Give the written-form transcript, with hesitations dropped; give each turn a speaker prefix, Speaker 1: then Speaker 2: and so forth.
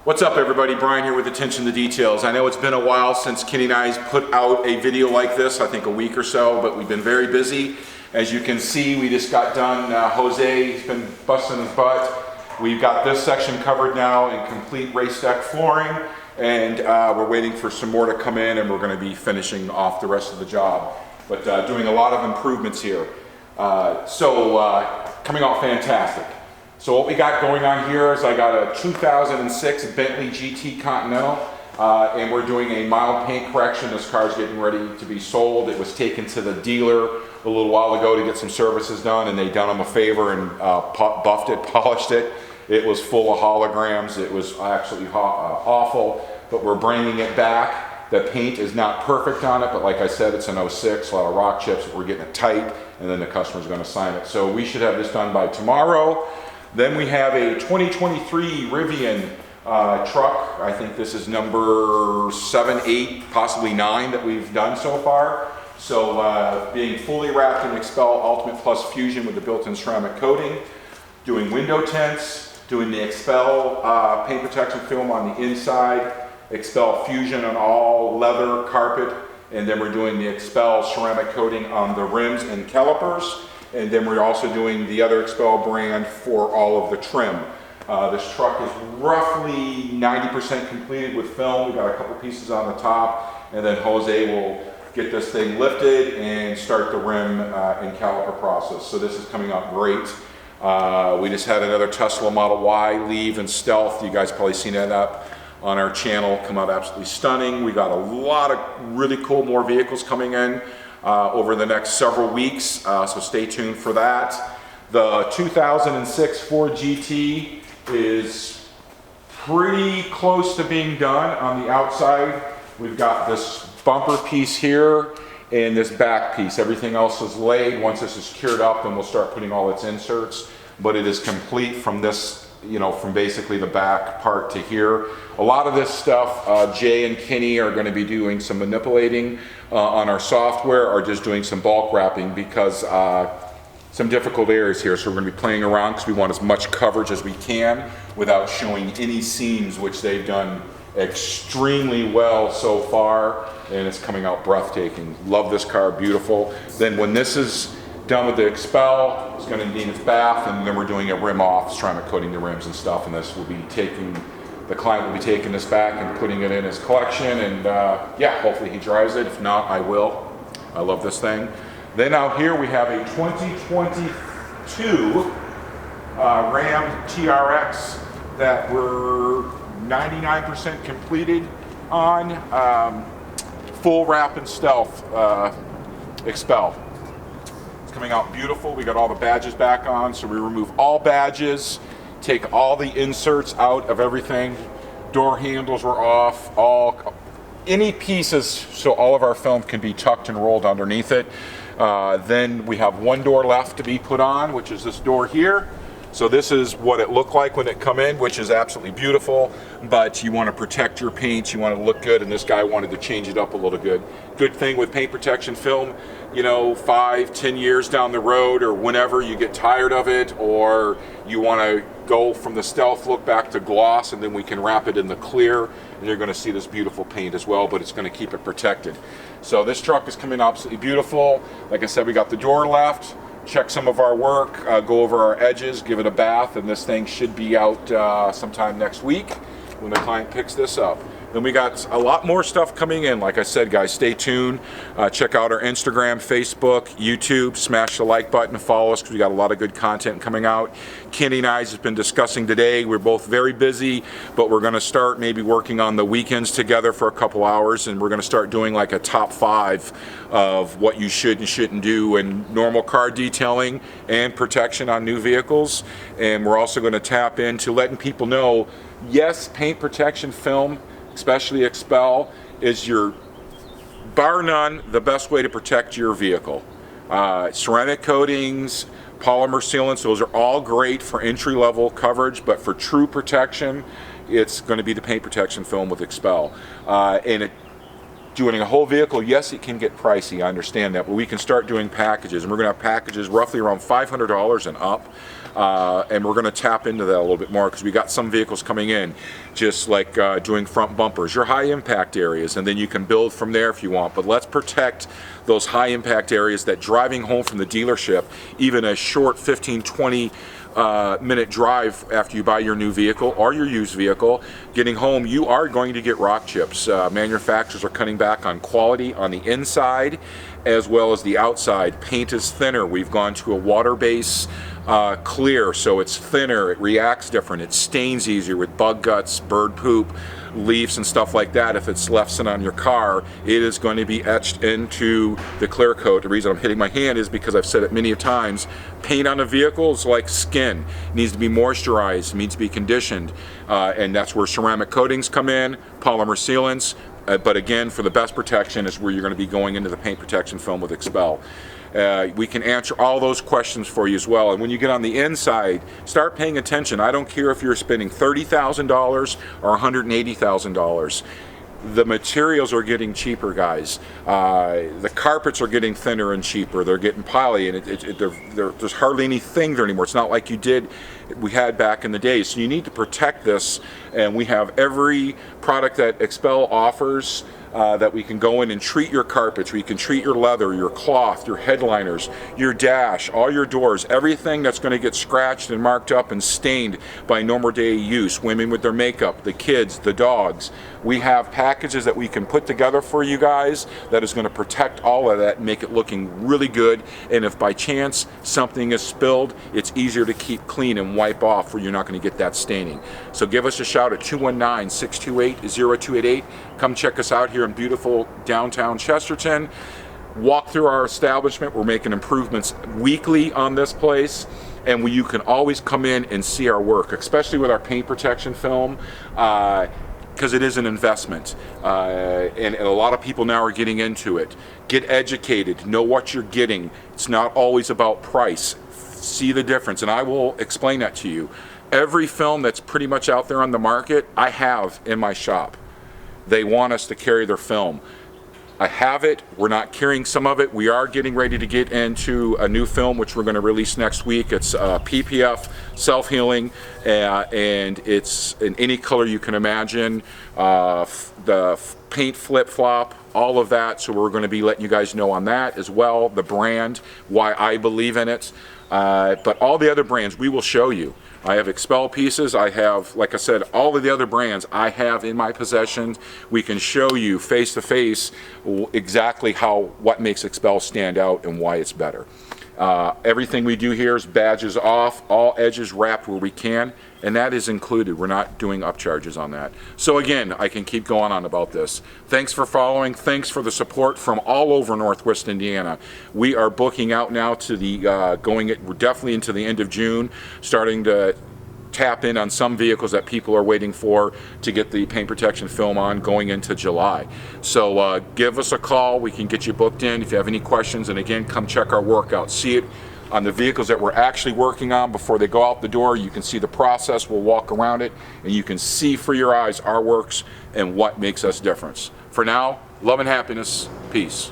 Speaker 1: What's up everybody, Brian here with Attention to Details. I know it's been a while since Kenny and I put out a video like this, I think a week or so, but we've been very busy. As you can see, we just got done, Jose's been busting his butt. We've got this section covered now in complete race deck flooring, and we're waiting for some more to come in, and we're going to be finishing off the rest of the job. But doing a lot of improvements here. Coming out fantastic. So what we got going on here is I got a 2006 Bentley GT Continental, and we're doing a mild paint correction. This car's getting ready to be sold. It was taken to the dealer a little while ago to get some services done, and they done them a favor and buffed it, polished it. It was full of holograms. It was absolutely awful, but we're bringing it back. The paint is not perfect on it, but like I said, it's an 06, a lot of rock chips. We're getting it tight, and then the customer's going to sign it. So we should have this done by tomorrow. Then we have a 2023 Rivian truck. I think this is number 7, 8, possibly 9 that we've done so far. So being fully wrapped in Expel Ultimate Plus Fusion with the built-in ceramic coating, doing window tints, doing the Expel paint protection film on the inside, Expel Fusion on all leather, carpet, and then we're doing the Expel ceramic coating on the rims and calipers. And then we're also doing the other Expel brand for all of the trim. This truck is roughly 90% completed with film. We've got a couple pieces on the top, and then Jose will get this thing lifted and start the rim and caliper process. So this is coming out great. We just had another Tesla Model Y leave in stealth. You guys probably seen that up on our channel. Come out absolutely stunning. We got a lot of really cool more vehicles coming in over the next several weeks, so stay tuned for that. The 2006 Ford GT is pretty close to being done on the outside. We've got this bumper piece here and this back piece. Everything else is laid. Once this is cured up, then we'll start putting all its inserts, but it is complete from this, you know, from basically the back part to here. A lot of this stuff, Jay and Kenny are going to be doing some manipulating on our software, or just doing some bulk wrapping, because some difficult areas here. So we're going to be playing around because we want as much coverage as we can without showing any seams, which they've done extremely well so far, and it's coming out breathtaking. Love this car, beautiful. Then when this is done with the Expel, it's going to need its bath, and then we're doing a rim off, ceramic coating the rims and stuff, and this will be taking, the client will be taking this back and putting it in his collection, and yeah, hopefully he drives it. If not, I will. I love this thing. Then out here we have a 2022 Ram TRX that we're 99% completed on, full wrap and stealth Expel. Coming out beautiful. We got all the badges back on, so we remove all badges, take all the inserts out of everything. Door handles were off, any pieces, so all of our film can be tucked and rolled underneath it. Then we have one door left to be put on, which is this door here. So this is what it looked like when it come in, which is absolutely beautiful, but you want to protect your paint, you want to look good, and this guy wanted to change it up a little good. Good thing with paint protection film, you know, 5, 10 years down the road, or whenever you get tired of it, or you want to go from the stealth look back to gloss, and then we can wrap it in the clear, and you're going to see this beautiful paint as well, but it's going to keep it protected. So this truck is coming out absolutely beautiful. Like I said, we got the door left. Check some of our work, go over our edges, give it a bath, and this thing should be out sometime next week when the client picks this up. Then we got a lot more stuff coming in. Like I said, guys, stay tuned. Check out our Instagram, Facebook, YouTube. Smash the like button and follow us because we got a lot of good content coming out. Kenny and I have been discussing today. We're both very busy, but we're going to start maybe working on the weekends together for a couple hours, and we're going to start doing like a top 5 of what you should and shouldn't do in normal car detailing and protection on new vehicles. And we're also going to tap into letting people know, yes, paint protection film, especially Expel, is your, bar none, the best way to protect your vehicle. Ceramic coatings, polymer sealants, those are all great for entry-level coverage, but for true protection, it's going to be the paint protection film with Expel. And it Doing a whole vehicle, yes, it can get pricey, I understand that, but we can start doing packages, and we're going to have packages roughly around $500 and up, and we're going to tap into that a little bit more because we got some vehicles coming in, just like doing front bumpers, your high impact areas, and then you can build from there if you want, but let's protect those high impact areas that driving home from the dealership, even a short 15-20 minute drive after you buy your new vehicle or your used vehicle, getting home, you are going to get rock chips. Manufacturers are cutting back on quality on the inside as well as the outside. Paint is thinner. We've gone to a water base clear, so it's thinner, it reacts different, it stains easier with bug guts, bird poop, leaves and stuff like that. If it's left sitting on your car, it is going to be etched into the clear coat. The reason I'm hitting my hand is because I've said it many times, paint on a vehicle is like skin. It needs to be moisturized, it needs to be conditioned, and that's where ceramic coatings come in, polymer sealants, but again, for the best protection is where you're going to be going into the paint protection film with Expel. We can answer all those questions for you as well. And when you get on the inside, start paying attention. I don't care if you're spending $30,000 or $180,000. The materials are getting cheaper, guys. The carpets are getting thinner and cheaper. They're getting poly, and there's hardly anything there anymore. It's not like we had back in the day. So you need to protect this, and we have every product that Expel offers that we can go in and treat your carpets, we can treat your leather, your cloth, your headliners, your dash, all your doors, everything that's going to get scratched and marked up and stained by normal day use, women with their makeup, the kids, the dogs. We have packages that we can put together for you guys that is going to protect all of that and make it looking really good, and if by chance something is spilled, it's easier to keep clean and wipe off where you're not going to get that staining. So give us a shout at 219-628-0288. Come check us out here in beautiful downtown Chesterton. Walk through our establishment. We're making improvements weekly on this place, and you can always come in and see our work, especially with our paint protection film, because it is an investment, and a lot of people now are getting into it. Get educated, know what you're getting. It's not always about price. See the difference, and I will explain that to you. Every film that's pretty much out there on the market, I have in my shop. They want us to carry their film. I have it. We're not carrying some of it. We are getting ready to get into a new film which we're going to release next week. It's PPF, self-healing, and it's in any color you can imagine. The paint flip-flop, all of that. So we're going to be letting you guys know on that as well. The brand, why I believe in it. But all the other brands we will show you. I have Expel pieces. I have, like I said, all of the other brands I have in my possession. We can show you face to face exactly what makes Expel stand out and why it's better. Everything we do here is badges off, all edges wrapped where we can, and that is included. We're not doing upcharges on that. So again, I can keep going on about this. Thanks for following. Thanks for the support from all over Northwest Indiana. We are booking out now to the we're definitely into the end of June, starting to tap in on some vehicles that people are waiting for to get the paint protection film on going into July. So give us a call. We can get you booked in if you have any questions. And again, come check our work out. See it on the vehicles that we're actually working on before they go out the door. You can see the process. We'll walk around it, and you can see for your eyes our works and what makes us difference. For now, love and happiness. Peace.